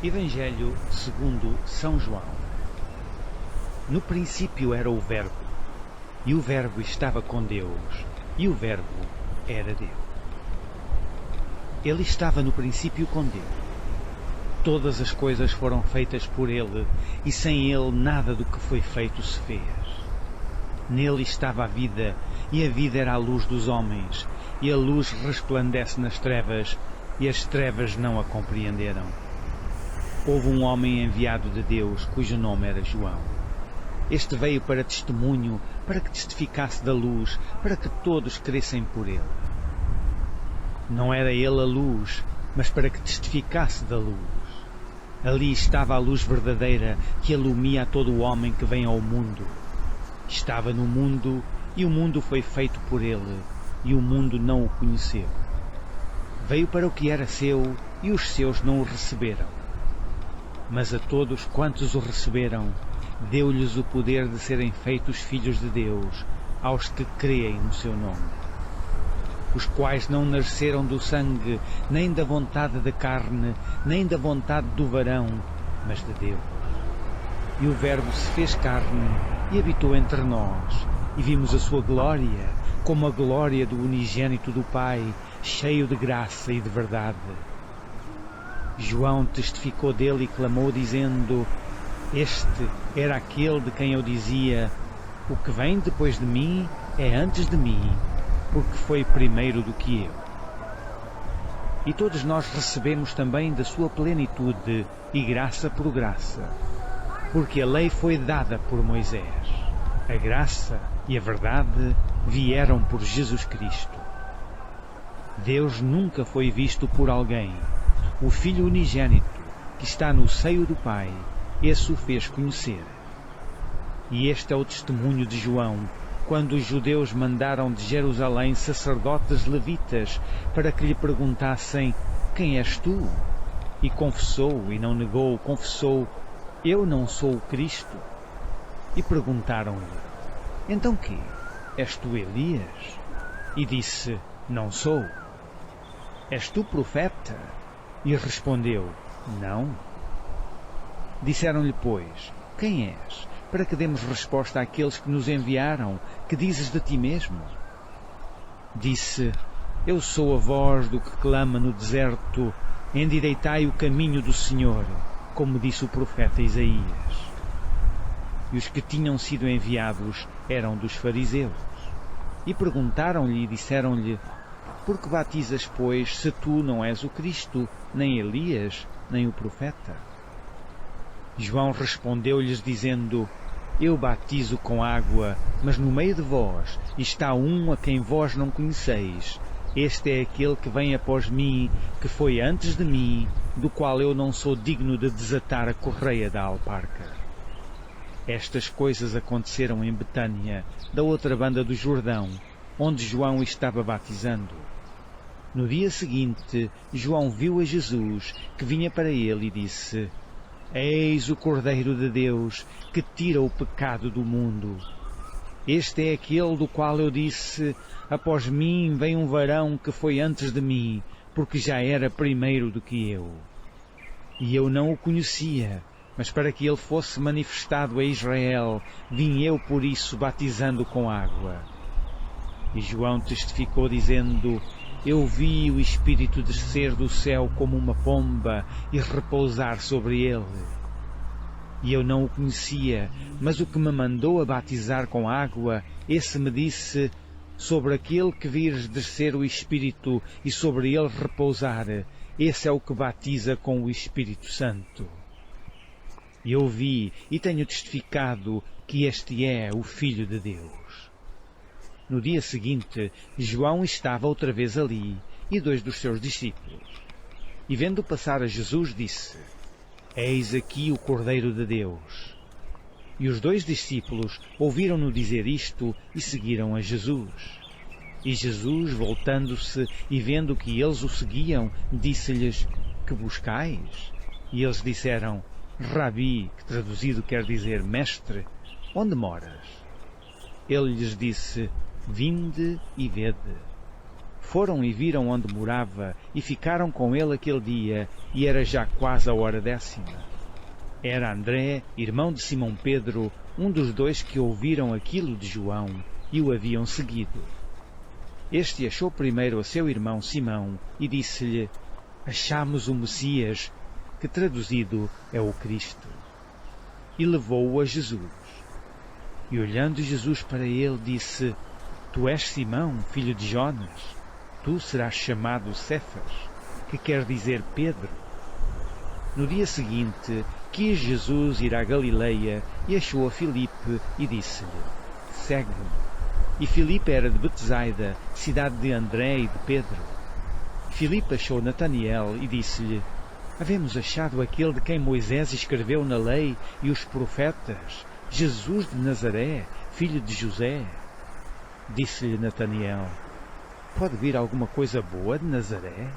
Evangelho segundo São João. No princípio era o Verbo, e o Verbo estava com Deus, e o Verbo era Deus. Ele estava no princípio com Deus. Todas as coisas foram feitas por Ele, e sem Ele nada do que foi feito se fez. Nele estava a vida, e a vida era a luz dos homens, e a luz resplandece nas trevas, e as trevas não a compreenderam. Houve um homem enviado de Deus, cujo nome era João. Este veio para testemunho, para que testificasse da luz, para que todos crescem por ele. Não era ele a luz, mas para que testificasse da luz. Ali estava a luz verdadeira, que alumia a todo o homem que vem ao mundo. Estava no mundo, e o mundo foi feito por ele, e o mundo não o conheceu. Veio para o que era seu, e os seus não o receberam. Mas a todos quantos o receberam, deu-lhes o poder de serem feitos filhos de Deus, aos que creem no seu nome. Os quais não nasceram do sangue, nem da vontade da carne, nem da vontade do varão, mas de Deus. E o Verbo se fez carne e habitou entre nós, e vimos a sua glória, como a glória do unigênito do Pai, cheio de graça e de verdade. João testificou dele e clamou, dizendo: Este era aquele de quem eu dizia: O que vem depois de mim é antes de mim, porque foi primeiro do que eu. E todos nós recebemos também da sua plenitude, e graça por graça, porque a lei foi dada por Moisés. A graça e a verdade vieram por Jesus Cristo. Deus nunca foi visto por alguém. O Filho unigênito, que está no seio do Pai, esse o fez conhecer. E este é o testemunho de João, quando os judeus mandaram de Jerusalém sacerdotes levitas para que lhe perguntassem: Quem és tu? E confessou, e não negou, confessou: Eu não sou o Cristo. E perguntaram-lhe: Então quê? És tu Elias? E disse: Não sou. És tu profeta? E respondeu: Não. Disseram-lhe, pois: Quem és? Para que demos resposta àqueles que nos enviaram, que dizes de ti mesmo? Disse: Eu sou a voz do que clama no deserto: Endireitai o caminho do Senhor, como disse o profeta Isaías. E os que tinham sido enviados eram dos fariseus. E perguntaram-lhe e disseram-lhe: Por que batizas, pois, se tu não és o Cristo, nem Elias, nem o profeta? João respondeu-lhes dizendo: Eu batizo com água, mas no meio de vós está um a quem vós não conheceis. Este é aquele que vem após mim, que foi antes de mim, do qual eu não sou digno de desatar a correia da alparca. Estas coisas aconteceram em Betânia, da outra banda do Jordão, onde João estava batizando. No dia seguinte, João viu a Jesus, que vinha para ele, e disse: Eis o Cordeiro de Deus, que tira o pecado do mundo. Este é aquele do qual eu disse: Após mim vem um varão que foi antes de mim, porque já era primeiro do que eu. E eu não o conhecia, mas para que ele fosse manifestado a Israel, vim eu por isso batizando com água. E João testificou dizendo: Eu vi o Espírito descer do céu como uma pomba e repousar sobre ele. E eu não o conhecia, mas o que me mandou a batizar com água, esse me disse: Sobre aquele que vires descer o Espírito e sobre ele repousar, esse é o que batiza com o Espírito Santo. E eu vi e tenho testificado que este é o Filho de Deus. No dia seguinte, João estava outra vez ali, e 2 dos seus discípulos. E vendo passar a Jesus, disse: Eis aqui o Cordeiro de Deus. E os 2 discípulos ouviram-no dizer isto e seguiram a Jesus. E Jesus, voltando-se e vendo que eles o seguiam, disse-lhes: Que buscais? E eles disseram: Rabi, que traduzido quer dizer mestre, onde moras? Ele lhes disse: Vinde e vede. Foram e viram onde morava, e ficaram com ele aquele dia, e era já quase a hora 10ª. Era André, irmão de Simão Pedro, um dos dois que ouviram aquilo de João, e o haviam seguido. Este achou primeiro a seu irmão Simão, e disse-lhe: Achamos o Messias, que traduzido é o Cristo. E levou-o a Jesus. E olhando Jesus para ele, disse: Tu és Simão, filho de Jonas. Tu serás chamado Cefas, que quer dizer Pedro. No dia seguinte, quis Jesus ir à Galileia e achou a Filipe e disse-lhe: Segue-me. E Filipe era de Betsaida, cidade de André e de Pedro. Filipe achou Nataniel e disse-lhe: Havemos achado aquele de quem Moisés escreveu na lei e os profetas, Jesus de Nazaré, filho de José. Disse-lhe Nataniel: Pode vir alguma coisa boa de Nazaré?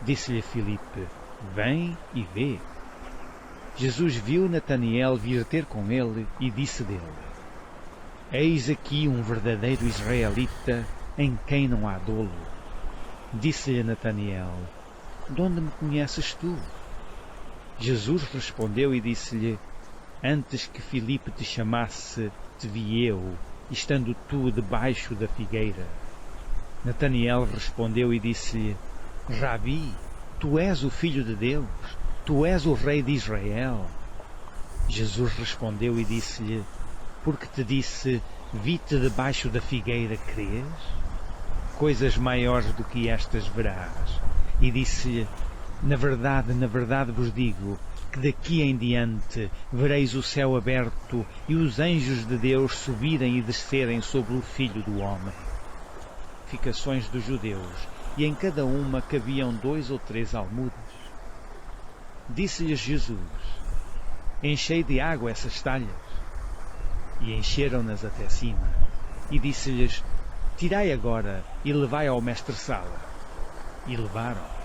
Disse-lhe Filipe: Vem e vê. Jesus viu Nataniel vir ter com ele e disse dele: Eis aqui um verdadeiro israelita, em quem não há dolo. Disse-lhe Nataniel: De onde me conheces tu? Jesus respondeu e disse-lhe: Antes que Filipe te chamasse, te vi eu, estando tu debaixo da figueira. Nataniel respondeu e disse-lhe: Rabi, tu és o Filho de Deus, tu és o Rei de Israel. Jesus respondeu e disse-lhe: Porque te disse, vi-te debaixo da figueira, crês? Coisas maiores do que estas verás. E disse-lhe: na verdade vos digo, que daqui em diante vereis o céu aberto e os anjos de Deus subirem e descerem sobre o Filho do Homem. Ficações dos judeus, e em cada uma cabiam 2 ou 3 almudes. Disse-lhes Jesus: Enchei de água essas talhas. E encheram-nas até cima. E disse-lhes: Tirai agora e levai ao mestre-sala. E levaram.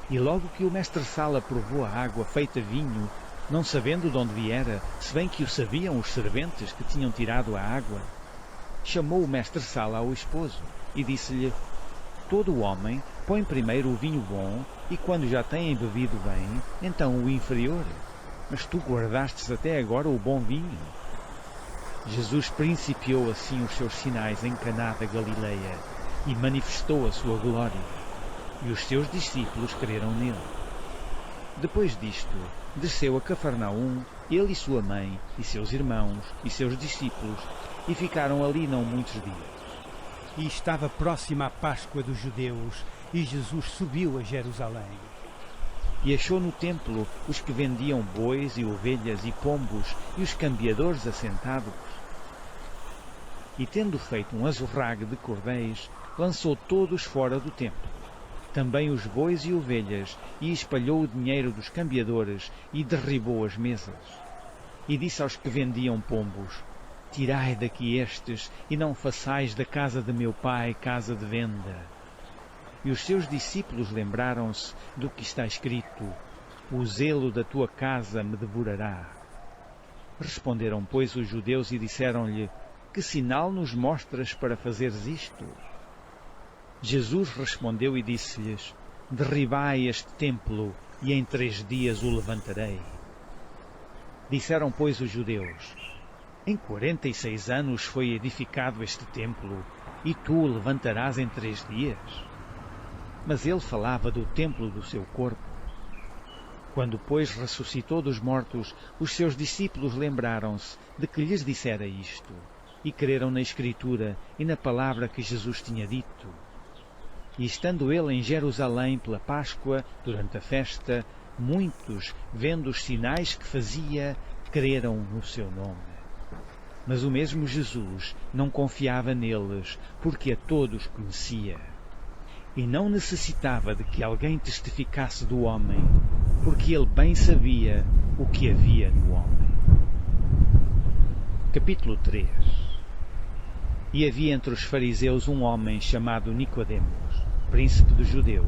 E logo que o mestre-sala provou a água feita vinho, não sabendo de onde viera, se bem que o sabiam os serventes que tinham tirado a água, chamou o mestre-sala ao esposo e disse-lhe: Todo homem põe primeiro o vinho bom, e quando já têm bebido bem, então o inferior. Mas tu guardastes até agora o bom vinho. Jesus principiou assim os seus sinais em Caná da Galileia e manifestou a sua glória, e os seus discípulos creram nele. Depois disto, desceu a Cafarnaum, ele e sua mãe, e seus irmãos, e seus discípulos, e ficaram ali não muitos dias. E estava próxima a Páscoa dos judeus, e Jesus subiu a Jerusalém. E achou no templo os que vendiam bois e ovelhas e pombos, e os cambiadores assentados. E tendo feito um azorrague de cordéis, lançou todos fora do templo, também os bois e ovelhas, e espalhou o dinheiro dos cambiadores, e derribou as mesas. E disse aos que vendiam pombos: Tirai daqui estes, e não façais da casa de meu pai casa de venda. E os seus discípulos lembraram-se do que está escrito: O zelo da tua casa me devorará. Responderam, pois, os judeus e disseram-lhe: Que sinal nos mostras para fazeres isto? Jesus respondeu e disse-lhes: Derribai este templo, e em 3 dias o levantarei. Disseram, pois, os judeus: Em 46 anos foi edificado este templo, e tu o levantarás em 3 dias? Mas ele falava do templo do seu corpo. Quando, pois, ressuscitou dos mortos, os seus discípulos lembraram-se de que lhes dissera isto, e creram na Escritura e na palavra que Jesus tinha dito. E estando ele em Jerusalém pela Páscoa, durante a festa, muitos, vendo os sinais que fazia, creram no seu nome. Mas o mesmo Jesus não confiava neles, porque a todos conhecia. E não necessitava de que alguém testificasse do homem, porque ele bem sabia o que havia no homem. Capítulo 3. E havia entre os fariseus um homem chamado Nicodemos, príncipe dos judeus.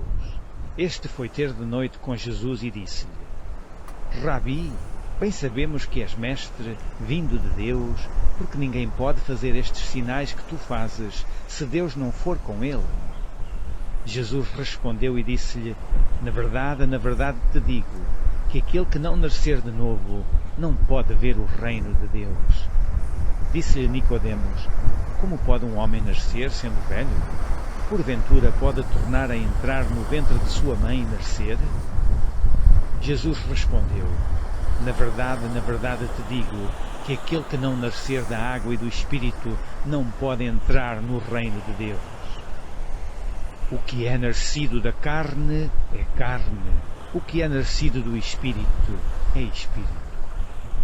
Este foi ter de noite com Jesus e disse-lhe: Rabi, bem sabemos que és mestre, vindo de Deus, porque ninguém pode fazer estes sinais que tu fazes, se Deus não for com ele. Jesus respondeu e disse-lhe: na verdade te digo, que aquele que não nascer de novo não pode ver o reino de Deus. Disse-lhe Nicodemos: como pode um homem nascer sendo velho? Porventura pode tornar a entrar no ventre de sua mãe e nascer? Jesus respondeu: na verdade te digo, que aquele que não nascer da água e do Espírito não pode entrar no reino de Deus. O que é nascido da carne é carne, o que é nascido do Espírito é Espírito.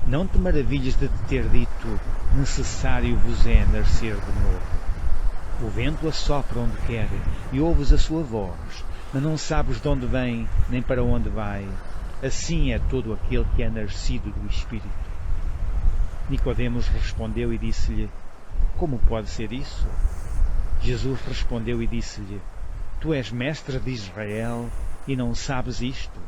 Não te maravilhes de te ter dito: necessário vos é nascer de novo. O vento assopra onde quer e ouves a sua voz, mas não sabes de onde vem nem para onde vai. Assim é todo aquele que é nascido do Espírito. Nicodemos respondeu e disse-lhe: como pode ser isso? Jesus respondeu e disse-lhe: tu és mestre de Israel e não sabes isto?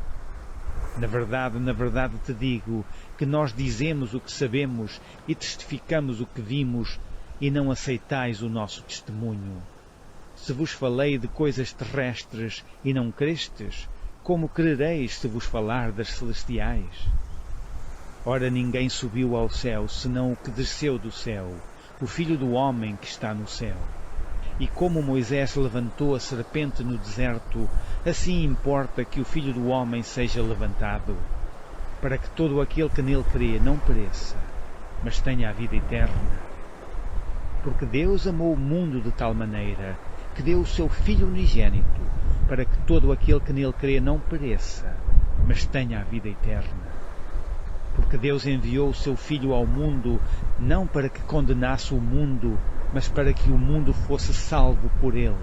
Na verdade te digo, que nós dizemos o que sabemos e testificamos o que vimos, e não aceitais o nosso testemunho. Se vos falei de coisas terrestres e não crestes, como crereis se vos falar das celestiais? Ora, ninguém subiu ao céu, senão o que desceu do céu, o Filho do Homem que está no céu. E como Moisés levantou a serpente no deserto, assim importa que o Filho do Homem seja levantado, para que todo aquele que nele crê não pereça, mas tenha a vida eterna. Porque Deus amou o mundo de tal maneira que deu o seu Filho unigênito, para que todo aquele que nele crê não pereça, mas tenha a vida eterna. Porque Deus enviou o seu Filho ao mundo, não para que condenasse o mundo, mas para que o mundo fosse salvo por ele.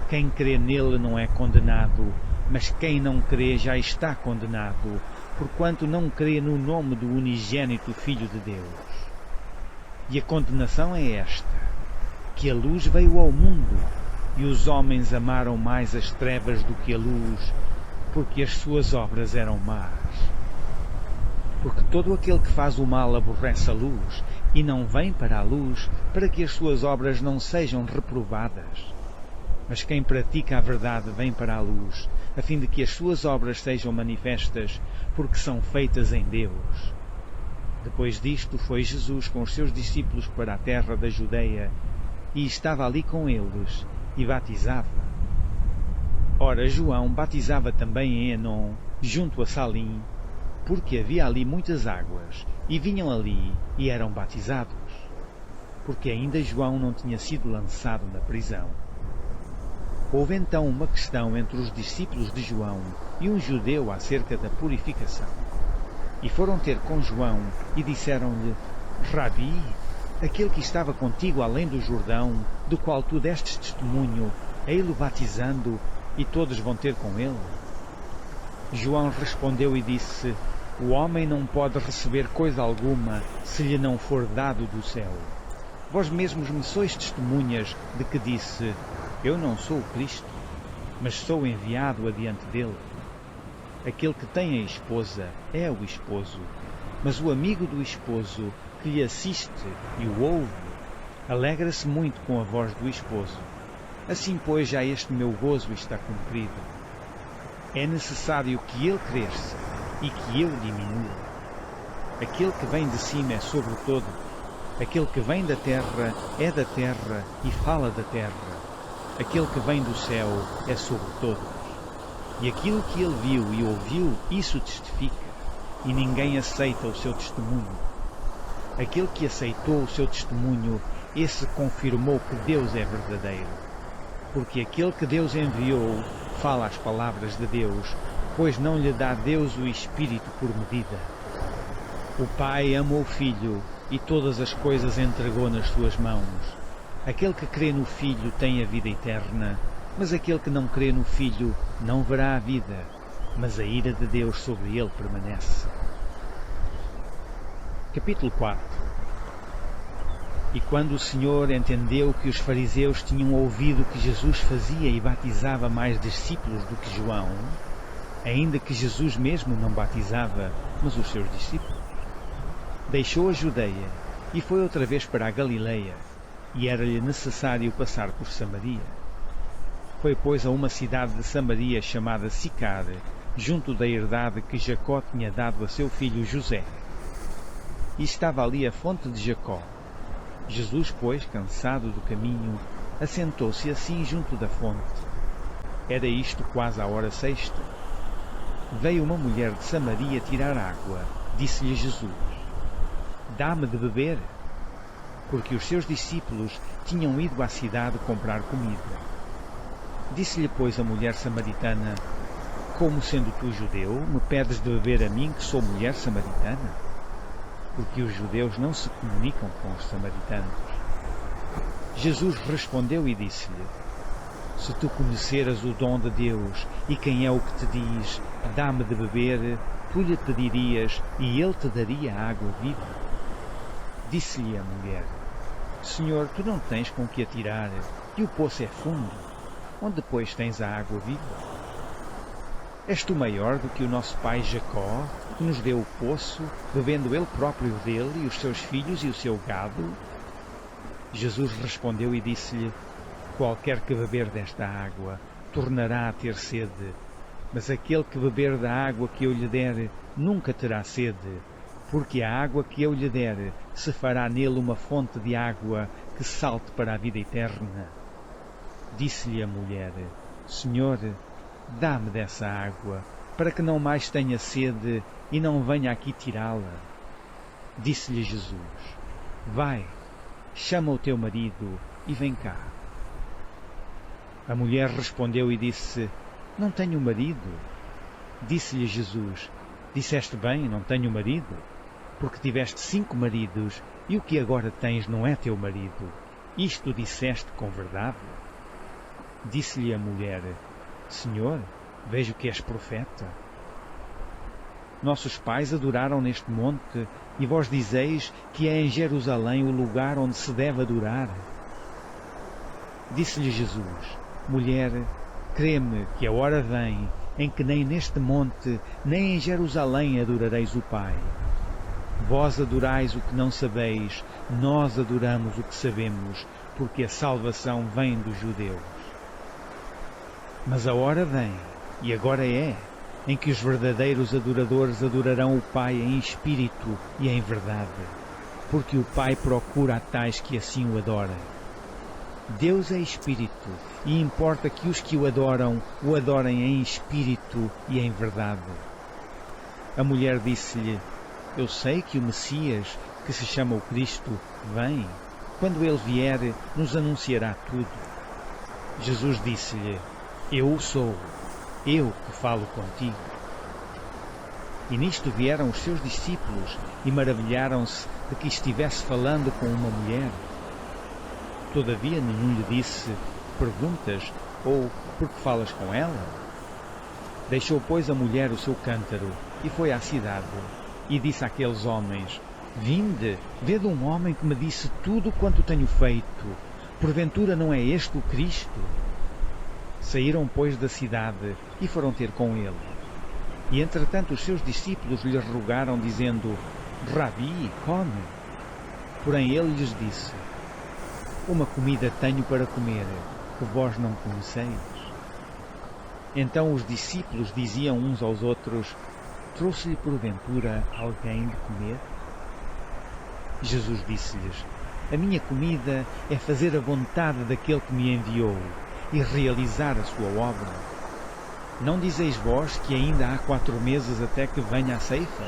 Quem crê nele não é condenado, mas quem não crê já está condenado, porquanto não crê no nome do unigênito Filho de Deus. E a condenação é esta: que a luz veio ao mundo, e os homens amaram mais as trevas do que a luz, porque as suas obras eram más. Porque todo aquele que faz o mal aborrece a luz, e não vem para a luz, para que as suas obras não sejam reprovadas. Mas quem pratica a verdade vem para a luz, a fim de que as suas obras sejam manifestas, porque são feitas em Deus. Depois disto foi Jesus com os seus discípulos para a terra da Judeia, e estava ali com eles, e batizava. Ora, João batizava também em Enom, junto a Salim, porque havia ali muitas águas, e vinham ali e eram batizados, porque ainda João não tinha sido lançado na prisão. Houve então uma questão entre os discípulos de João e um judeu acerca da purificação. E foram ter com João e disseram-lhe: Rabi, aquele que estava contigo além do Jordão, do qual tu destes testemunho, ei-lo batizando, e todos vão ter com ele? João respondeu e disse: o homem não pode receber coisa alguma se lhe não for dado do céu. Vós mesmos me sois testemunhas de que disse: eu não sou o Cristo, mas sou enviado adiante dele. Aquele que tem a esposa é o esposo, mas o amigo do esposo que lhe assiste e o ouve, alegra-se muito com a voz do esposo. Assim, pois, já este meu gozo está cumprido. É necessário que ele cresça e que eu diminua. Aquele que vem de cima é sobre todo. Aquele que vem da terra é da terra e fala da terra. Aquele que vem do céu é sobre todos. E aquilo que ele viu e ouviu, isso testifica, e ninguém aceita o seu testemunho. Aquele que aceitou o seu testemunho, esse confirmou que Deus é verdadeiro. Porque aquele que Deus enviou fala as palavras de Deus, pois não lhe dá Deus o Espírito por medida. O Pai ama o Filho e todas as coisas entregou nas suas mãos. Aquele que crê no Filho tem a vida eterna, mas aquele que não crê no Filho não verá a vida, mas a ira de Deus sobre ele permanece. Capítulo 4. E quando o Senhor entendeu que os fariseus tinham ouvido que Jesus fazia e batizava mais discípulos do que João, ainda que Jesus mesmo não batizava, mas os seus discípulos, deixou a Judeia e foi outra vez para a Galileia, e era-lhe necessário passar por Samaria. Foi, pois, a uma cidade de Samaria chamada Sicar, junto da herdade que Jacó tinha dado a seu filho José. E estava ali a fonte de Jacó. Jesus, pois, cansado do caminho, assentou-se assim junto da fonte. Era isto quase à hora sexta. Veio uma mulher de Samaria tirar água. Disse-lhe Jesus: Dá-me de beber, porque os seus discípulos tinham ido à cidade comprar comida. Disse-lhe, pois, a mulher samaritana: Como sendo tu judeu, me pedes de beber a mim, que sou mulher samaritana? Porque os judeus não se comunicam com os samaritanos. Jesus respondeu e disse-lhe: Se tu conheceras o dom de Deus e quem é o que te diz, dá-me de beber, tu lhe pedirias e ele te daria a água viva. Disse-lhe a mulher: Senhor, tu não tens com que atirar, e o poço é fundo. Onde, pois, tens a água viva? És tu maior do que o nosso pai Jacó, que nos deu o poço, bebendo ele próprio dele, e os seus filhos e o seu gado? Jesus respondeu e disse-lhe: Qualquer que beber desta água, tornará a ter sede, mas aquele que beber da água que eu lhe der, nunca terá sede, porque a água que eu lhe der se fará nele uma fonte de água que salte para a vida eterna. Disse-lhe a mulher: Senhor, dá-me dessa água, para que não mais tenha sede e não venha aqui tirá-la. Disse-lhe Jesus: Vai, chama o teu marido e vem cá. A mulher respondeu e disse: Não tenho marido. Disse-lhe Jesus: Disseste bem, não tenho marido, porque tiveste 5 maridos, e o que agora tens não é teu marido. Isto disseste com verdade. Disse-lhe a mulher: Senhor, vejo que és profeta. Nossos pais adoraram neste monte, e vós dizeis que é em Jerusalém o lugar onde se deve adorar. Disse-lhe Jesus: Mulher, crê-me que a hora vem em que nem neste monte, nem em Jerusalém adorareis o Pai. Vós adorais o que não sabeis, nós adoramos o que sabemos, porque a salvação vem dos judeus. Mas a hora vem, e agora é, em que os verdadeiros adoradores adorarão o Pai em espírito e em verdade, porque o Pai procura a tais que assim o adorem. Deus é espírito, e importa que os que o adorem em espírito e em verdade. A mulher disse-lhe: Eu sei que o Messias, que se chama o Cristo, vem. Quando ele vier, nos anunciará tudo. Jesus disse-lhe: Eu o sou, eu que falo contigo. E nisto vieram os seus discípulos e maravilharam-se de que estivesse falando com uma mulher. Todavia nenhum lhe disse: Perguntas, ou por que falas com ela? Deixou, pois, a mulher o seu cântaro e foi à cidade, e disse àqueles homens: Vinde, vede um homem que me disse tudo quanto tenho feito. Porventura não é este o Cristo? Saíram, pois, da cidade e foram ter com ele. E, entretanto, os seus discípulos lhe rogaram, dizendo: Rabi, come. Porém ele lhes disse: Uma comida tenho para comer, que vós não conheceis. Então os discípulos diziam uns aos outros: Trouxe-lhe porventura alguém de comer? Jesus disse-lhes: A minha comida é fazer a vontade daquele que me enviou e realizar a sua obra. Não dizeis vós que ainda há 4 meses até que venha a ceifa?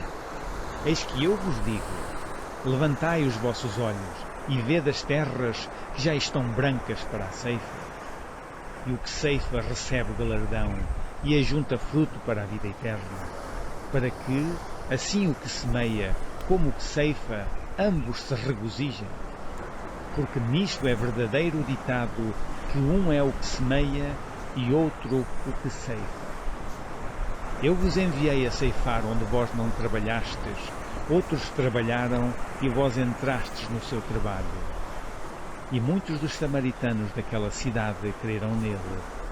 Eis que eu vos digo: levantai os vossos olhos e vede as terras que já estão brancas para a ceifa. E o que ceifa recebe galardão e ajunta fruto para a vida eterna, para que, assim o que semeia como o que ceifa, ambos se regozijem. Porque nisto é verdadeiro o ditado, que um é o que semeia e outro o que ceifa. Eu vos enviei a ceifar onde vós não trabalhastes, outros trabalharam e vós entrastes no seu trabalho. E muitos dos samaritanos daquela cidade creram nele,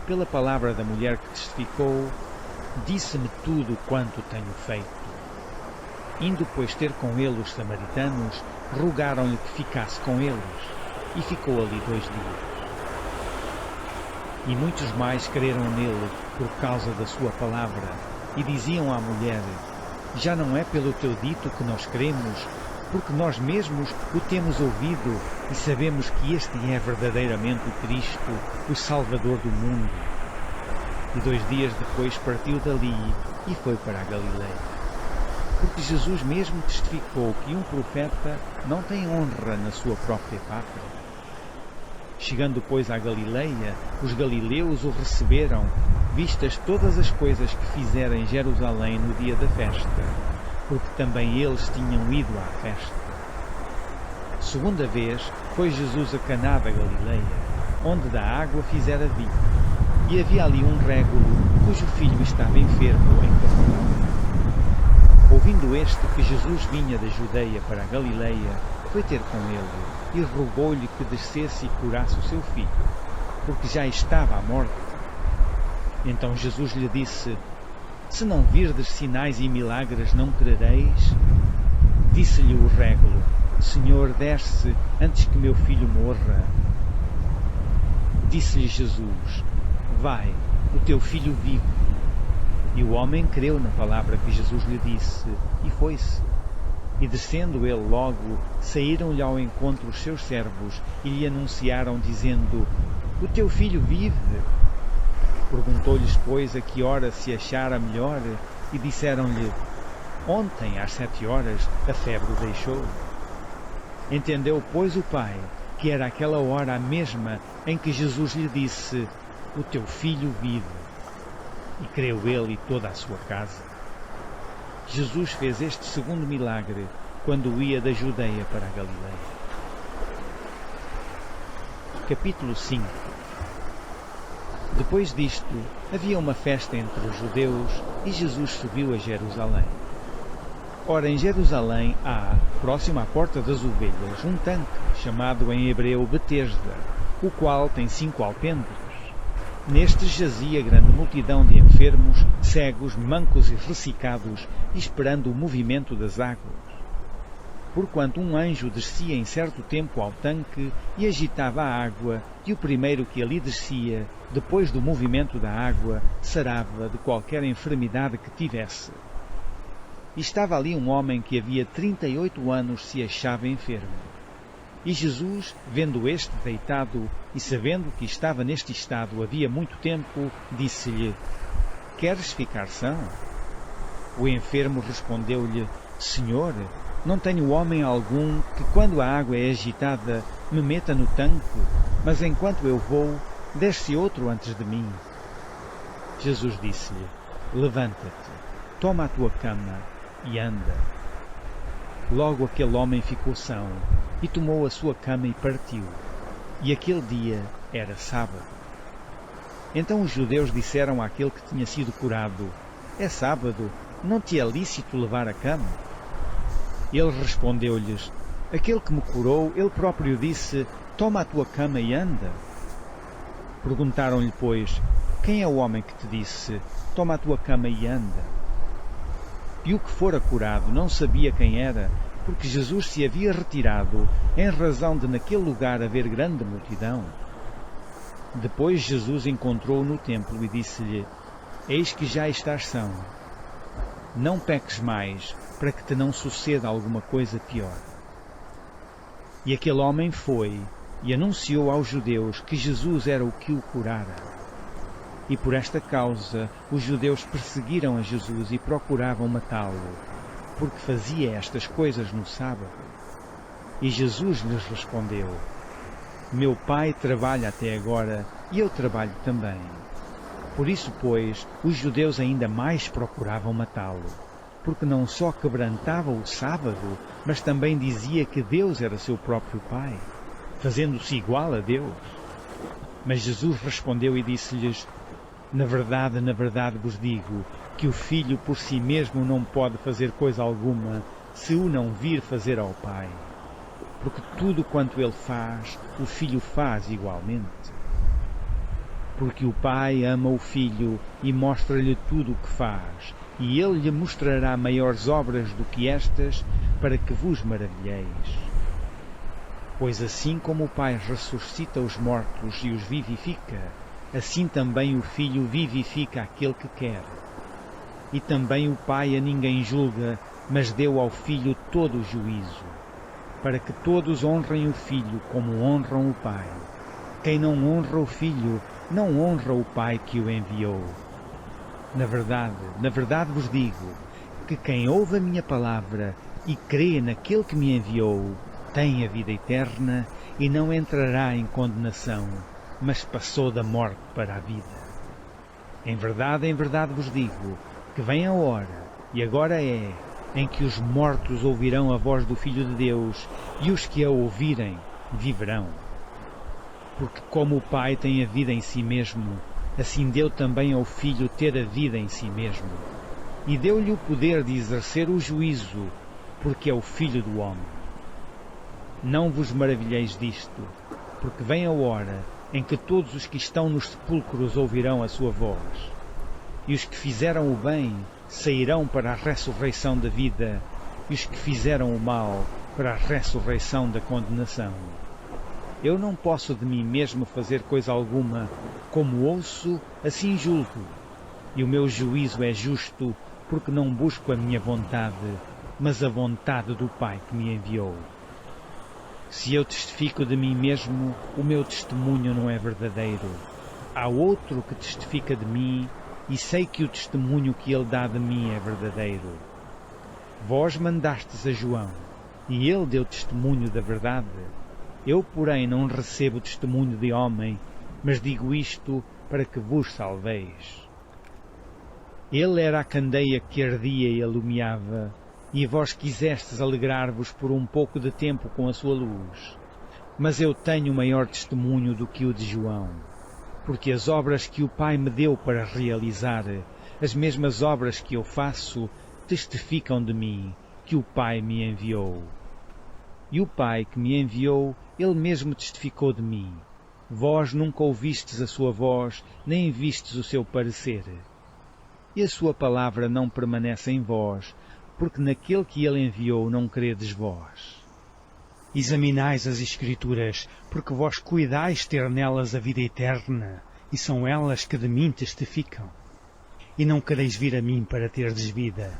pela palavra da mulher que testificou: Disse-me tudo quanto tenho feito. Indo, pois, ter com ele os samaritanos, rogaram-lhe que ficasse com eles, e ficou ali 2 dias. E muitos mais creram nele por causa da sua palavra, e diziam à mulher: já não é pelo teu dito que nós cremos, porque nós mesmos o temos ouvido e sabemos que este é verdadeiramente o Cristo, o Salvador do mundo. E 2 dias depois partiu dali e foi para a Galileia. Porque Jesus mesmo testificou que um profeta não tem honra na sua própria pátria. Chegando, pois, à Galileia, os galileus o receberam, vistas todas as coisas que fizera em Jerusalém no dia da festa, porque também eles tinham ido à festa. Segunda vez foi Jesus a Caná da Galileia, onde da água fizera vinho, e havia ali um régulo, cujo filho estava enfermo em Cafarnaum. Ouvindo este que Jesus vinha da Judeia para a Galileia, foi ter com ele, e rogou-lhe que descesse e curasse o seu filho, porque já estava à morte. Então Jesus lhe disse: se não virdes sinais e milagres, não crereis? Disse-lhe o régulo: Senhor, desce antes que meu filho morra. Disse-lhe Jesus: vai, o teu filho vive. E o homem creu na palavra que Jesus lhe disse, e foi-se. E descendo ele logo, saíram-lhe ao encontro os seus servos, e lhe anunciaram, dizendo: o teu filho vive. Perguntou-lhes, pois, a que hora se achara melhor, e disseram-lhe: ontem, às 7 horas, a febre o deixou. Entendeu, pois, o pai, que era aquela hora a mesma em que Jesus lhe disse: o teu filho vive. E creu ele e toda a sua casa. Jesus fez este segundo milagre quando ia da Judeia para a Galileia. Capítulo 5. Depois disto, havia uma festa entre os judeus e Jesus subiu a Jerusalém. Ora, em Jerusalém há, próximo à Porta das Ovelhas, um tanque, chamado em hebreu Betesda, o qual tem 5 alpendres. Nestes jazia grande multidão de enfermos, cegos, mancos e ressecados, esperando o movimento das águas. Porquanto um anjo descia em certo tempo ao tanque e agitava a água, e o primeiro que ali descia, depois do movimento da água, sarava de qualquer enfermidade que tivesse. E estava ali um homem que havia 38 anos se achava enfermo. E Jesus, vendo este deitado, e sabendo que estava neste estado havia muito tempo, disse-lhe: queres ficar são? O enfermo respondeu-lhe: Senhor, não tenho homem algum que, quando a água é agitada, me meta no tanque, mas enquanto eu vou, desce outro antes de mim. Jesus disse-lhe: levanta-te, toma a tua cama e anda. Logo aquele homem ficou são, e tomou a sua cama e partiu. E aquele dia era sábado. Então os judeus disseram àquele que tinha sido curado: é sábado, não te é lícito levar a cama? Ele respondeu-lhes: aquele que me curou, ele próprio disse: toma a tua cama e anda. Perguntaram-lhe, pois: quem é o homem que te disse: toma a tua cama e anda? E o que fora curado não sabia quem era, porque Jesus se havia retirado, em razão de naquele lugar haver grande multidão. Depois Jesus encontrou-o no templo e disse-lhe: eis que já estás são. Não peques mais, para que te não suceda alguma coisa pior. E aquele homem foi e anunciou aos judeus que Jesus era o que o curara. E por esta causa os judeus perseguiram a Jesus e procuravam matá-lo, porque fazia estas coisas no sábado. E Jesus lhes respondeu: meu Pai trabalha até agora, e eu trabalho também. Por isso, pois, os judeus ainda mais procuravam matá-lo, porque não só quebrantava o sábado, mas também dizia que Deus era seu próprio Pai, fazendo-se igual a Deus. Mas Jesus respondeu e disse-lhes: na verdade vos digo, que o Filho por si mesmo não pode fazer coisa alguma, se o não vir fazer ao Pai. Porque tudo quanto ele faz, o Filho faz igualmente. Porque o Pai ama o Filho e mostra-lhe tudo o que faz, e ele lhe mostrará maiores obras do que estas, para que vos maravilheis. Pois assim como o Pai ressuscita os mortos e os vivifica, assim também o Filho vivifica aquele que quer. E também o Pai a ninguém julga, mas deu ao Filho todo o juízo, para que todos honrem o Filho como honram o Pai. Quem não honra o Filho, não honra o Pai que o enviou. Na verdade vos digo, que quem ouve a minha palavra e crê naquele que me enviou, tem a vida eterna e não entrará em condenação, mas passou da morte para a vida. Em verdade vos digo, que vem a hora, e agora é, em que os mortos ouvirão a voz do Filho de Deus, e os que a ouvirem viverão. Porque como o Pai tem a vida em si mesmo, assim deu também ao Filho ter a vida em si mesmo, e deu-lhe o poder de exercer o juízo, porque é o Filho do homem. Não vos maravilheis disto, porque vem a hora em que todos os que estão nos sepulcros ouvirão a sua voz, e os que fizeram o bem sairão para a ressurreição da vida, e os que fizeram o mal para a ressurreição da condenação. Eu não posso de mim mesmo fazer coisa alguma, como ouço, assim julgo, e o meu juízo é justo, porque não busco a minha vontade, mas a vontade do Pai que me enviou. Se eu testifico de mim mesmo, o meu testemunho não é verdadeiro. Há outro que testifica de mim, e sei que o testemunho que ele dá de mim é verdadeiro. Vós mandastes a João, e ele deu testemunho da verdade. Eu, porém, não recebo testemunho de homem, mas digo isto para que vos salveis. Ele era a candeia que ardia e alumiava, e vós quisestes alegrar-vos por um pouco de tempo com a sua luz. Mas eu tenho maior testemunho do que o de João, porque as obras que o Pai me deu para realizar, as mesmas obras que eu faço, testificam de mim, que o Pai me enviou. E o Pai que me enviou, ele mesmo testificou de mim. Vós nunca ouvistes a sua voz, nem vistes o seu parecer. E a sua palavra não permanece em vós, porque naquele que ele enviou não credes vós. Examinais as Escrituras, porque vós cuidais ter nelas a vida eterna, e são elas que de mim testificam. E não quereis vir a mim para terdes vida.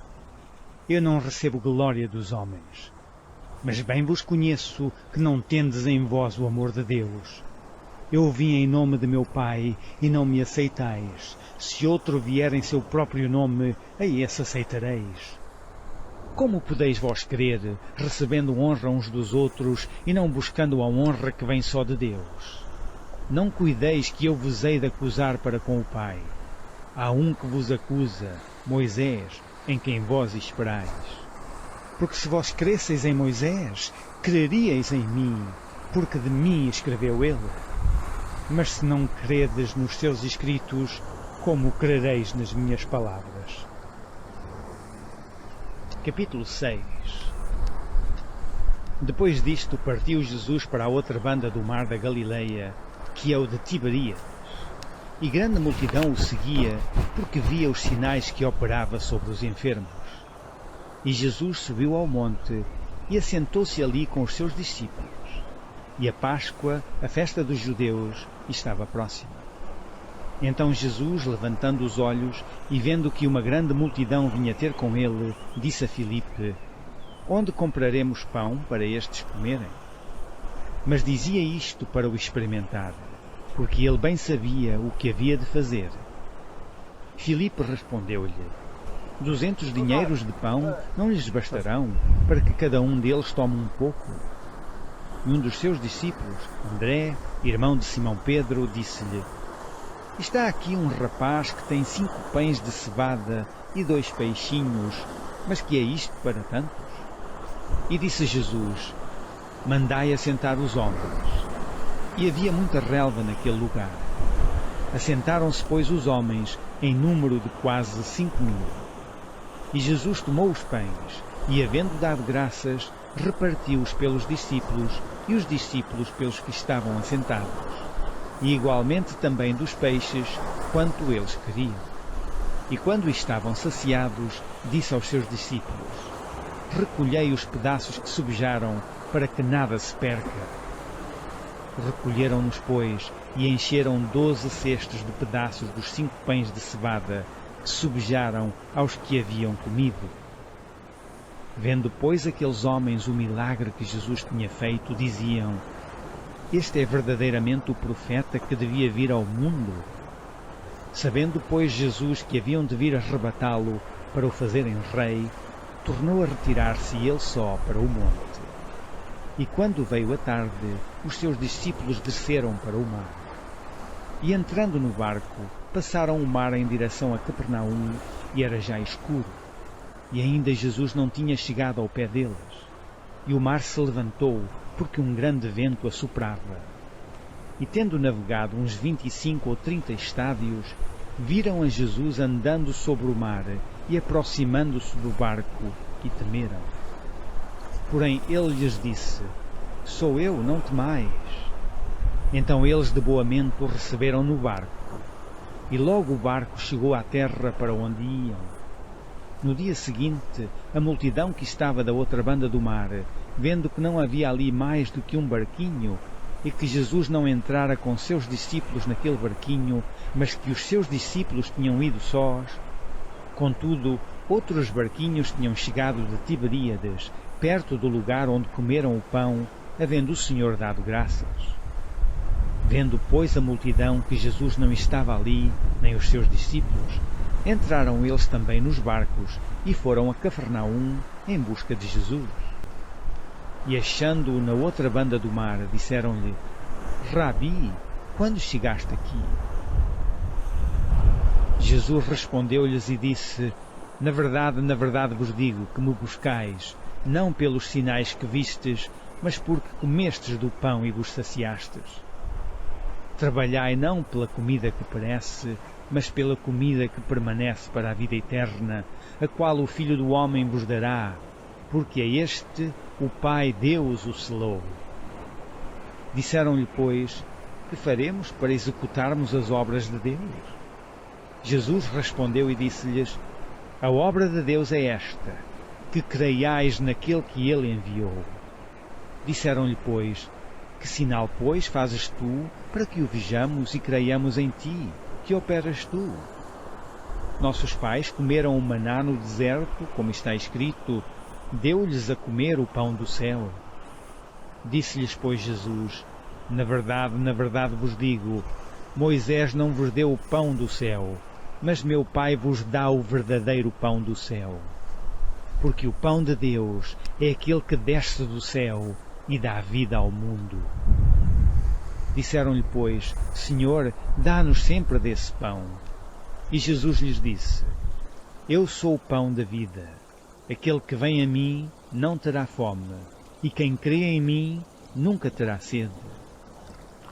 Eu não recebo glória dos homens, mas bem vos conheço que não tendes em vós o amor de Deus. Eu vim em nome de meu Pai, e não me aceitais. Se outro vier em seu próprio nome, a esse aceitareis. Como podeis vós crer, recebendo honra uns dos outros, e não buscando a honra que vem só de Deus? Não cuideis que eu vos hei de acusar para com o Pai. Há um que vos acusa, Moisés, em quem vós esperais. Porque se vós cresseis em Moisés, creríeis em mim, porque de mim escreveu ele. Mas se não credes nos seus escritos, como crereis nas minhas palavras? Capítulo 6. Depois disto partiu Jesus para a outra banda do mar da Galileia, que é o de Tiberíades. E grande multidão o seguia, porque via os sinais que operava sobre os enfermos. E Jesus subiu ao monte, e assentou-se ali com os seus discípulos. E a Páscoa, a festa dos judeus, estava próxima. Então Jesus, levantando os olhos e vendo que uma grande multidão vinha ter com ele, disse a Filipe: Onde compraremos pão para estes comerem? Mas dizia isto para o experimentar, porque ele bem sabia o que havia de fazer. Filipe respondeu-lhe: 200 dinheiros de pão não lhes bastarão para que cada um deles tome um pouco? E um dos seus discípulos, André, irmão de Simão Pedro, disse-lhe: Está aqui um rapaz que tem 5 pães de cevada e 2 peixinhos, mas que é isto para tantos? E disse Jesus: Mandai assentar os homens. E havia muita relva naquele lugar. Assentaram-se, pois, os homens, em número de quase 5.000. E Jesus tomou os pães, e, havendo dado graças, repartiu-os pelos discípulos, e os discípulos pelos que estavam assentados, e igualmente também dos peixes, quanto eles queriam. E quando estavam saciados, disse aos seus discípulos: Recolhei os pedaços que sobejaram, para que nada se perca. Recolheram-nos, pois, e encheram 12 cestos de pedaços dos 5 pães de cevada que sobejaram aos que haviam comido. Vendo, pois, aqueles homens o milagre que Jesus tinha feito, diziam: Este é verdadeiramente o profeta que devia vir ao mundo. Sabendo, pois, Jesus que haviam de vir arrebatá-lo para o fazerem rei, tornou a retirar-se ele só para o monte. E quando veio a tarde, os seus discípulos desceram para o mar. E entrando no barco, passaram o mar em direção a Capernaum, e era já escuro. E ainda Jesus não tinha chegado ao pé deles. E o mar se levantou, porque um grande vento assoprava. E tendo navegado uns 25 ou 30 estádios, viram a Jesus andando sobre o mar e aproximando-se do barco, e temeram. Porém ele lhes disse: Sou eu, não temais. Então eles de boa mente o receberam no barco. E logo o barco chegou à terra para onde iam. No dia seguinte, a multidão que estava da outra banda do mar, vendo que não havia ali mais do que um barquinho, e que Jesus não entrara com seus discípulos naquele barquinho, mas que os seus discípulos tinham ido sós. Contudo, outros barquinhos tinham chegado de Tiberíades, perto do lugar onde comeram o pão, havendo o Senhor dado graças. Vendo, pois, a multidão que Jesus não estava ali, nem os seus discípulos, entraram eles também nos barcos e foram a Cafarnaum em busca de Jesus. E achando-o na outra banda do mar, disseram-lhe: Rabi, quando chegaste aqui? Jesus respondeu-lhes e disse: na verdade vos digo que me buscais, não pelos sinais que vistes, mas porque comestes do pão e vos saciastes. Trabalhai não pela comida que perece, mas pela comida que permanece para a vida eterna, a qual o Filho do Homem vos dará, porque a este o Pai Deus o selou. Disseram-lhe, pois: que faremos para executarmos as obras de Deus? Jesus respondeu e disse-lhes: a obra de Deus é esta, que creiais naquele que ele enviou. Disseram-lhe, pois: que sinal, pois, fazes tu, para que o vejamos e creiamos em ti? Que operas tu? Nossos pais comeram o maná no deserto, como está escrito: deu-lhes a comer o pão do céu. Disse-lhes, pois, Jesus: na verdade vos digo, Moisés não vos deu o pão do céu, mas meu Pai vos dá o verdadeiro pão do céu. Porque o pão de Deus é aquele que desce do céu e dá vida ao mundo. Disseram-lhe, pois: Senhor, dá-nos sempre desse pão. E Jesus lhes disse: eu sou o pão da vida. Aquele que vem a mim não terá fome, e quem crê em mim nunca terá sede.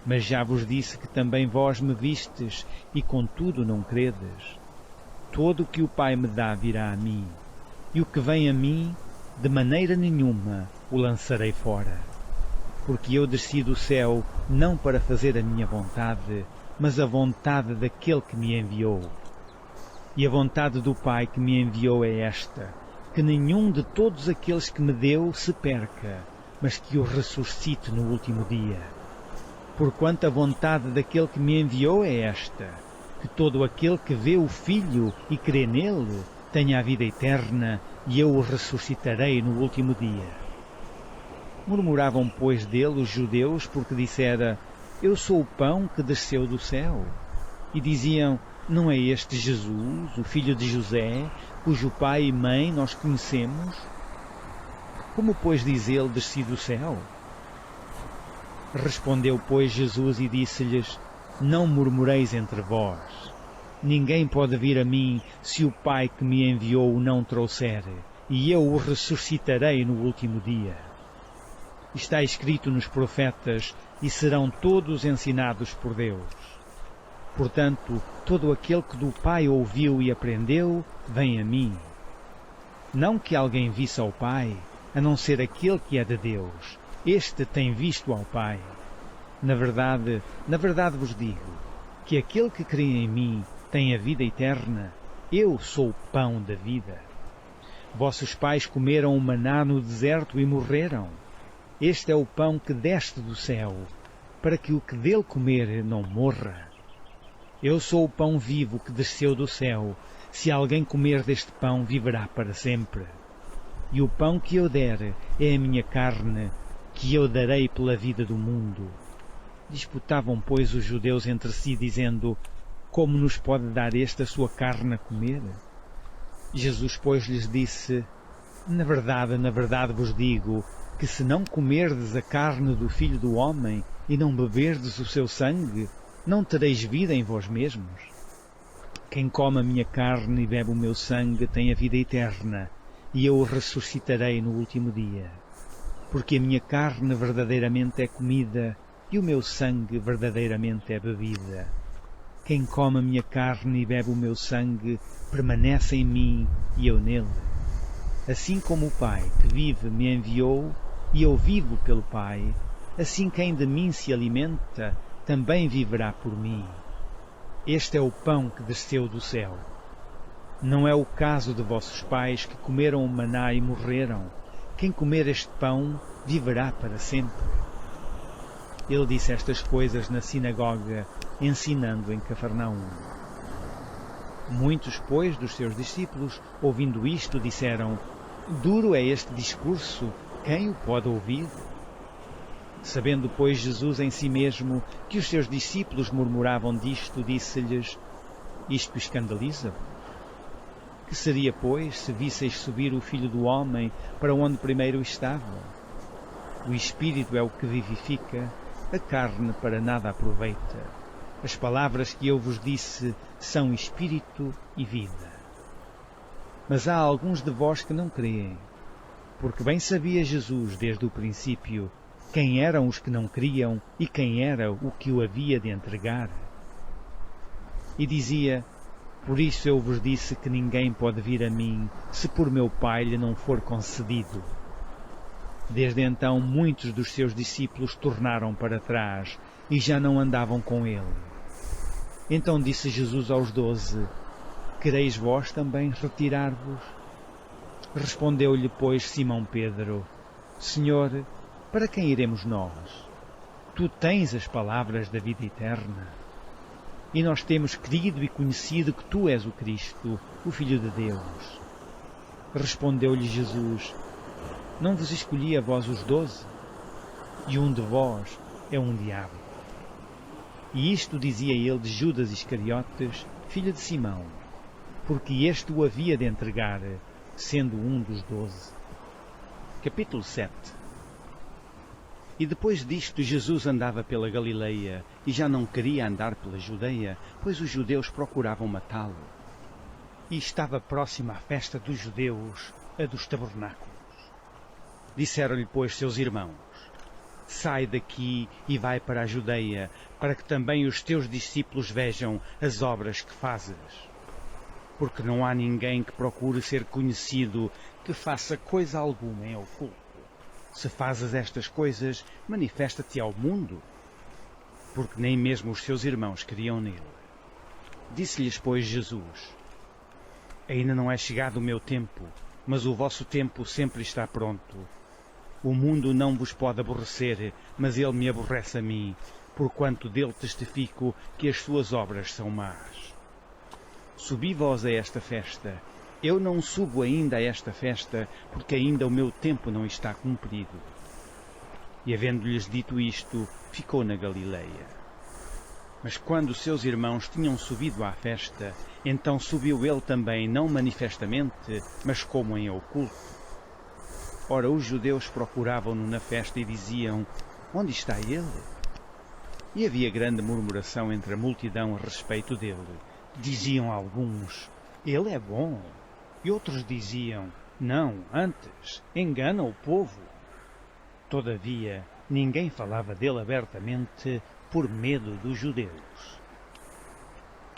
Mas já vos disse que também vós me vistes, e contudo não credes. Todo o que o Pai me dá virá a mim, e o que vem a mim, de maneira nenhuma o lançarei fora. Porque eu desci do céu não para fazer a minha vontade, mas a vontade daquele que me enviou. E a vontade do Pai que me enviou é esta: que nenhum de todos aqueles que me deu se perca, mas que o ressuscite no último dia. Porquanto a vontade daquele que me enviou é esta: que todo aquele que vê o Filho e crê nele tenha a vida eterna, e eu o ressuscitarei no último dia. Murmuravam, pois, dele os judeus, porque dissera: eu sou o pão que desceu do céu. E diziam: não é este Jesus, o filho de José, cujo pai e mãe nós conhecemos? Como, pois, diz ele: desci do céu? Respondeu, pois, Jesus e disse-lhes: não murmureis entre vós. Ninguém pode vir a mim se o Pai que me enviou o não trouxer, e eu o ressuscitarei no último dia. Está escrito nos profetas, e serão todos ensinados por Deus. Portanto, todo aquele que do Pai ouviu e aprendeu, vem a mim. Não que alguém visse ao Pai, a não ser aquele que é de Deus. Este tem visto ao Pai. Na verdade vos digo, que aquele que crê em mim tem a vida eterna. Eu sou o pão da vida. Vossos pais comeram o maná no deserto e morreram. Este é o pão que desce do céu, para que o que dele comer não morra. Eu sou o pão vivo que desceu do céu. Se alguém comer deste pão, viverá para sempre. E o pão que eu der é a minha carne, que eu darei pela vida do mundo. Disputavam, pois, os judeus entre si, dizendo: como nos pode dar este a sua carne a comer? Jesus, pois, lhes disse: na verdade vos digo, que se não comerdes a carne do Filho do Homem e não beberdes o seu sangue, não tereis vida em vós mesmos. Quem come a minha carne e bebe o meu sangue tem a vida eterna, e eu o ressuscitarei no último dia. Porque a minha carne verdadeiramente é comida, e o meu sangue verdadeiramente é bebida. Quem come a minha carne e bebe o meu sangue, permanece em mim e eu nele. Assim como o Pai que vive me enviou, e eu vivo pelo Pai, assim quem de mim se alimenta, também viverá por mim. Este é o pão que desceu do céu. Não é o caso de vossos pais que comeram o maná e morreram. Quem comer este pão viverá para sempre. Ele disse estas coisas na sinagoga, ensinando em Cafarnaum. Muitos, pois, dos seus discípulos, ouvindo isto, disseram: duro é este discurso, quem o pode ouvir? Sabendo, pois, Jesus em si mesmo que os seus discípulos murmuravam disto, disse-lhes: isto escandaliza-vos? Que seria, pois, se visseis subir o Filho do Homem para onde primeiro estava? O Espírito é o que vivifica, a carne para nada aproveita. As palavras que eu vos disse são Espírito e vida. Mas há alguns de vós que não creem, porque bem sabia Jesus desde o princípio quem eram os que não criam e quem era o que o havia de entregar. E dizia: por isso eu vos disse que ninguém pode vir a mim se por meu Pai lhe não for concedido. Desde então muitos dos seus discípulos tornaram para trás e já não andavam com ele. Então disse Jesus aos 12: quereis vós também retirar-vos? Respondeu-lhe, pois, Simão Pedro: Senhor, para quem iremos nós? Tu tens as palavras da vida eterna. E nós temos crido e conhecido que tu és o Cristo, o Filho de Deus. Respondeu-lhe Jesus: não vos escolhi a vós os 12? E um de vós é um diabo. E isto dizia ele de Judas Iscariotes, filho de Simão, porque este o havia de entregar, sendo um dos 12. Capítulo 7. E depois disto Jesus andava pela Galileia, e já não queria andar pela Judeia, pois os judeus procuravam matá-lo. E estava próxima a festa dos judeus, a dos tabernáculos. Disseram-lhe, pois, seus irmãos: sai daqui e vai para a Judeia, para que também os teus discípulos vejam as obras que fazes. Porque não há ninguém que procure ser conhecido que faça coisa alguma em oculto. Se fazes estas coisas, manifesta-te ao mundo. Porque nem mesmo os seus irmãos queriam nele. Disse-lhes, pois, Jesus: ainda não é chegado o meu tempo, mas o vosso tempo sempre está pronto. O mundo não vos pode aborrecer, mas ele me aborrece a mim, porquanto dele testifico que as suas obras são más. Subi vós a esta festa. Eu não subo ainda a esta festa, porque ainda o meu tempo não está cumprido. E havendo-lhes dito isto, ficou na Galileia. Mas quando seus irmãos tinham subido à festa, então subiu ele também, não manifestamente, mas como em oculto. Ora, os judeus procuravam-no na festa e diziam: onde está ele? E havia grande murmuração entre a multidão a respeito dele. Diziam alguns: ele é bom. E outros diziam: não, antes, engana o povo. Todavia, ninguém falava dele abertamente por medo dos judeus.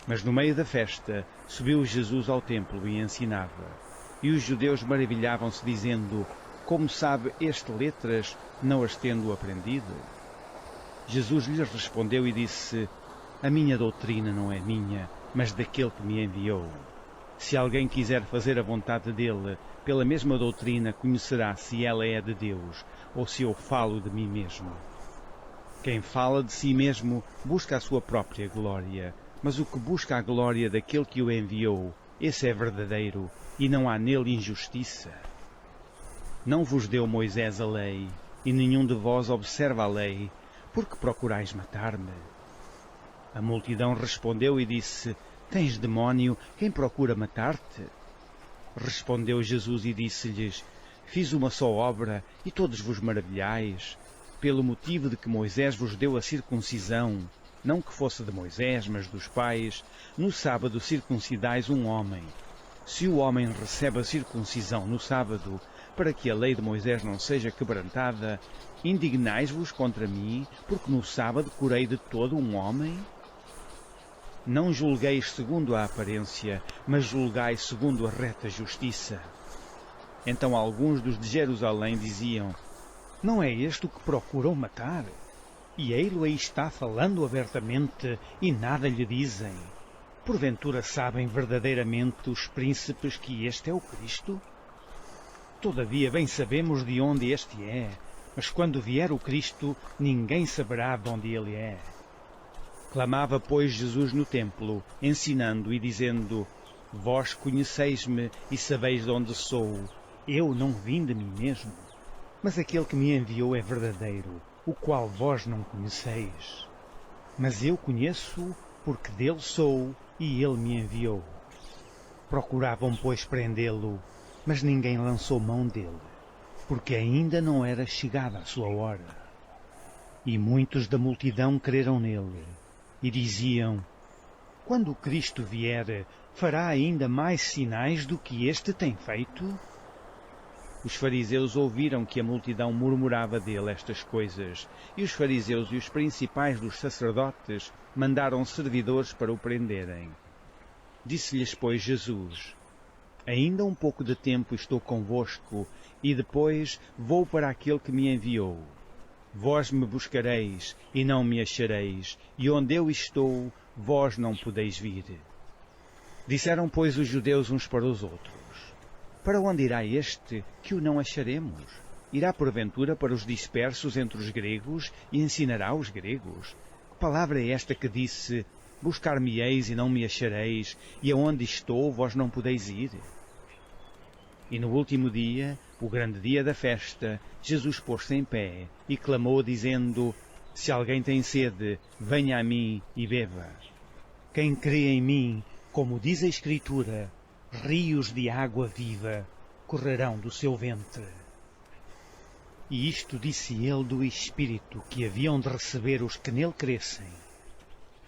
Mas no meio da festa subiu Jesus ao templo e ensinava. E os judeus maravilhavam-se, dizendo: como sabe este letras, não as tendo aprendido? Jesus lhes respondeu e disse: a minha doutrina não é minha, mas daquele que me enviou. Se alguém quiser fazer a vontade dele, pela mesma doutrina conhecerá se ela é de Deus, ou se eu falo de mim mesmo. Quem fala de si mesmo busca a sua própria glória, mas o que busca a glória daquele que o enviou, esse é verdadeiro, e não há nele injustiça. Não vos deu Moisés a lei, e nenhum de vós observa a lei, porque procurais matar-me. A multidão respondeu e disse: Tens demónio, quem procura matar-te? Respondeu Jesus e disse-lhes: Fiz uma só obra, e todos vos maravilhais, pelo motivo de que Moisés vos deu a circuncisão, não que fosse de Moisés, mas dos pais, no sábado circuncidais um homem. Se o homem recebe a circuncisão no sábado, para que a lei de Moisés não seja quebrantada, indignais-vos contra mim, porque no sábado curei de todo um homem? Não julgueis segundo a aparência, mas julgai segundo a reta justiça. Então alguns dos de Jerusalém diziam: Não é este o que procuram matar? E ele aí está falando abertamente e nada lhe dizem. Porventura sabem verdadeiramente os príncipes que este é o Cristo? Todavia bem sabemos de onde este é, mas quando vier o Cristo, ninguém saberá de onde ele é. Clamava, pois, Jesus no templo, ensinando e dizendo: Vós conheceis-me e sabeis de onde sou. Eu não vim de mim mesmo, mas aquele que me enviou é verdadeiro, o qual vós não conheceis. Mas eu conheço, porque dele sou, e ele me enviou. Procuravam, pois, prendê-lo, mas ninguém lançou mão dele, porque ainda não era chegada a sua hora. E muitos da multidão creram nele, e diziam: Quando o Cristo vier, fará ainda mais sinais do que este tem feito? Os fariseus ouviram que a multidão murmurava dele estas coisas, e os fariseus e os principais dos sacerdotes mandaram servidores para o prenderem. Disse-lhes, pois, Jesus: Ainda um pouco de tempo estou convosco, e depois vou para aquele que me enviou. Vós me buscareis, e não me achareis, e onde eu estou, vós não podeis vir. Disseram, pois, os judeus uns para os outros: Para onde irá este, que o não acharemos? Irá, porventura, para os dispersos entre os gregos, e ensinará os gregos? Que palavra é esta que disse: Buscar-me-eis e não me achareis, e aonde estou, vós não podeis ir? E no último dia, o grande dia da festa, Jesus pôs-se em pé e clamou, dizendo: Se alguém tem sede, venha a mim e beba. Quem crê em mim, como diz a Escritura, rios de água viva correrão do seu ventre. E isto disse ele do Espírito que haviam de receber os que nele crescem,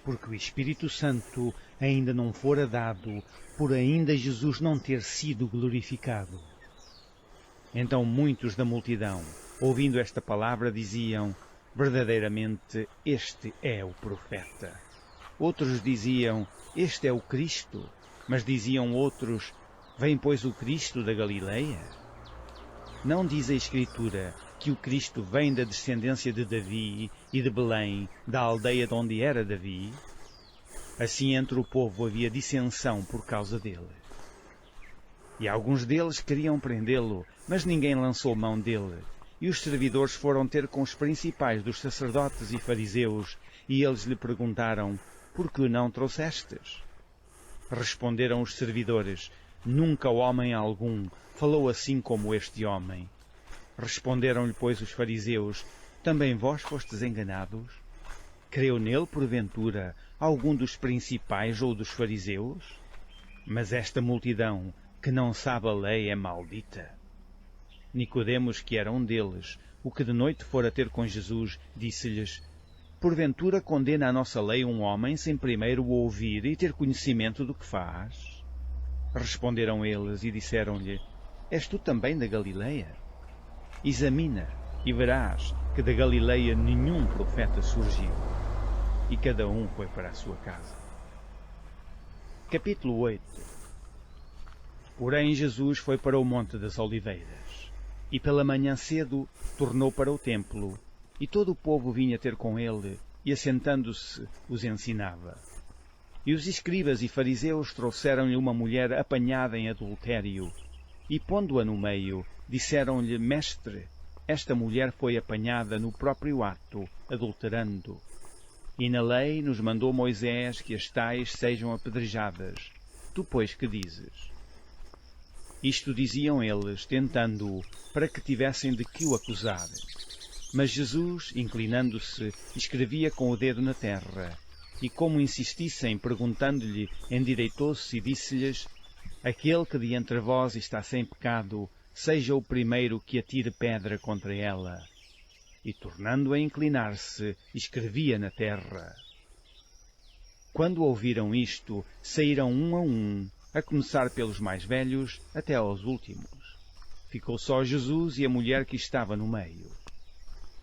porque o Espírito Santo ainda não fora dado, por ainda Jesus não ter sido glorificado. Então muitos da multidão, ouvindo esta palavra, diziam: Verdadeiramente este é o profeta. Outros diziam: Este é o Cristo. Mas diziam outros: Vem, pois, o Cristo da Galileia? Não diz a Escritura que o Cristo vem da descendência de Davi e de Belém, da aldeia de onde era Davi? Assim entre o povo havia dissensão por causa dele. E alguns deles queriam prendê-lo, mas ninguém lançou mão dele. E os servidores foram ter com os principais dos sacerdotes e fariseus, e eles lhe perguntaram: Por que o não trouxestes? Responderam os servidores: Nunca homem algum falou assim como este homem. Responderam-lhe, pois, os fariseus: Também vós fostes enganados? Creu nele, porventura, algum dos principais ou dos fariseus? Mas esta multidão, que não sabe a lei, é maldita. Nicodemos, que era um deles, o que de noite fora ter com Jesus, disse-lhes: Porventura condena a nossa lei um homem sem primeiro o ouvir e ter conhecimento do que faz? Responderam eles e disseram-lhe: És tu também da Galileia? Examina e verás que da Galileia nenhum profeta surgiu. E cada um foi para a sua casa. Capítulo 8. Porém Jesus foi para o Monte das Oliveiras, e pela manhã cedo tornou para o templo, e todo o povo vinha ter com ele, e assentando-se os ensinava. E os escribas e fariseus trouxeram-lhe uma mulher apanhada em adultério, e pondo-a no meio, disseram-lhe: Mestre, esta mulher foi apanhada no próprio ato, adulterando. E na lei nos mandou Moisés que as tais sejam apedrejadas. Tu, pois, que dizes? Isto diziam eles, tentando-o, para que tivessem de que o acusar. Mas Jesus, inclinando-se, escrevia com o dedo na terra. E como insistissem, perguntando-lhe, endireitou-se e disse-lhes: Aquele que de entre vós está sem pecado, seja o primeiro que atire pedra contra ela. E tornando a inclinar-se, escrevia na terra. Quando ouviram isto, saíram um a um, a começar pelos mais velhos até aos últimos. Ficou só Jesus e a mulher que estava no meio.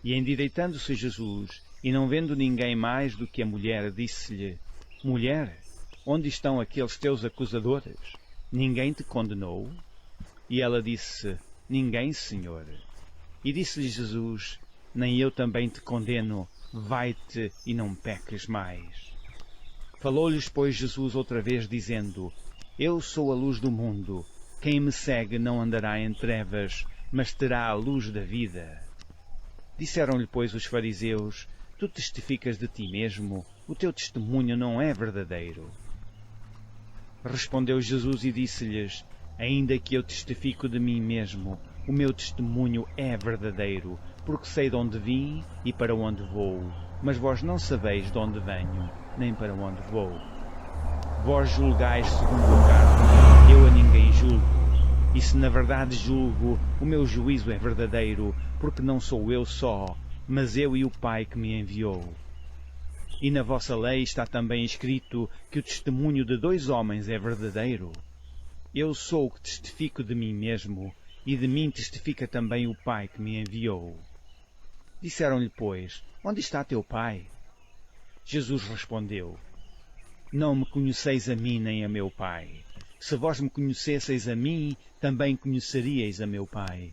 E endireitando-se Jesus, e não vendo ninguém mais do que a mulher, disse-lhe: Mulher, onde estão aqueles teus acusadores? Ninguém te condenou? E ela disse: Ninguém, Senhor. E disse-lhe Jesus: Nem eu também te condeno, vai-te e não peques mais. Falou-lhes, pois, Jesus outra vez, dizendo: Eu sou a luz do mundo. Quem me segue não andará em trevas, mas terá a luz da vida. Disseram-lhe, pois, os fariseus: Tu testificas de ti mesmo, o teu testemunho não é verdadeiro. Respondeu Jesus e disse-lhes: Ainda que eu testifico de mim mesmo, o meu testemunho é verdadeiro, porque sei de onde vim e para onde vou, mas vós não sabeis de onde venho, nem para onde vou. Vós julgais segundo a carne, eu a ninguém julgo. E se na verdade julgo, o meu juízo é verdadeiro, porque não sou eu só, mas eu e o Pai que me enviou. E na vossa lei está também escrito que o testemunho de dois homens é verdadeiro. Eu sou o que testifico de mim mesmo, e de mim testifica também o Pai que me enviou. Disseram-lhe, pois: Onde está teu Pai? Jesus respondeu: Não me conheceis a mim nem a meu Pai. Se vós me conhecesseis a mim, também conheceríeis a meu Pai.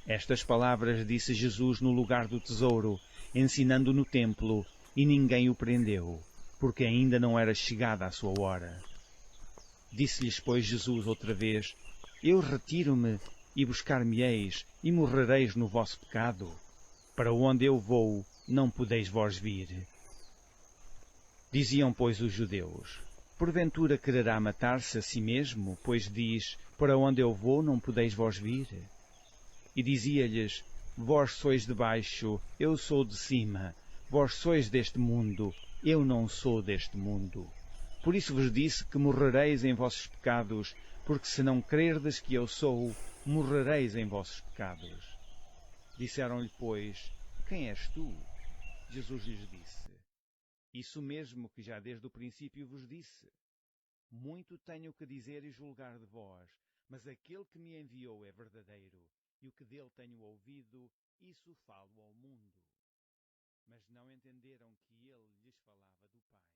Estas palavras disse Jesus no lugar do tesouro, ensinando no templo, e ninguém o prendeu, porque ainda não era chegada a sua hora. Disse-lhes, pois, Jesus outra vez: Eu retiro-me, e buscar-me-eis, e morrereis no vosso pecado. Para onde eu vou, não podeis vós vir. Diziam, pois, os judeus: Porventura quererá matar-se a si mesmo, pois diz: Para onde eu vou, não podeis vós vir? E dizia-lhes: Vós sois de baixo, eu sou de cima. Vós sois deste mundo, eu não sou deste mundo. Por isso vos disse que morrereis em vossos pecados, porque se não crerdes que eu sou, morrereis em vossos pecados. Disseram-lhe, pois: Quem és tu? Jesus lhes disse: Isso mesmo que já desde o princípio vos disse. Muito tenho que dizer e julgar de vós, mas aquele que me enviou é verdadeiro, e o que dele tenho ouvido, isso falo ao mundo. Mas não entenderam que ele lhes falava do Pai.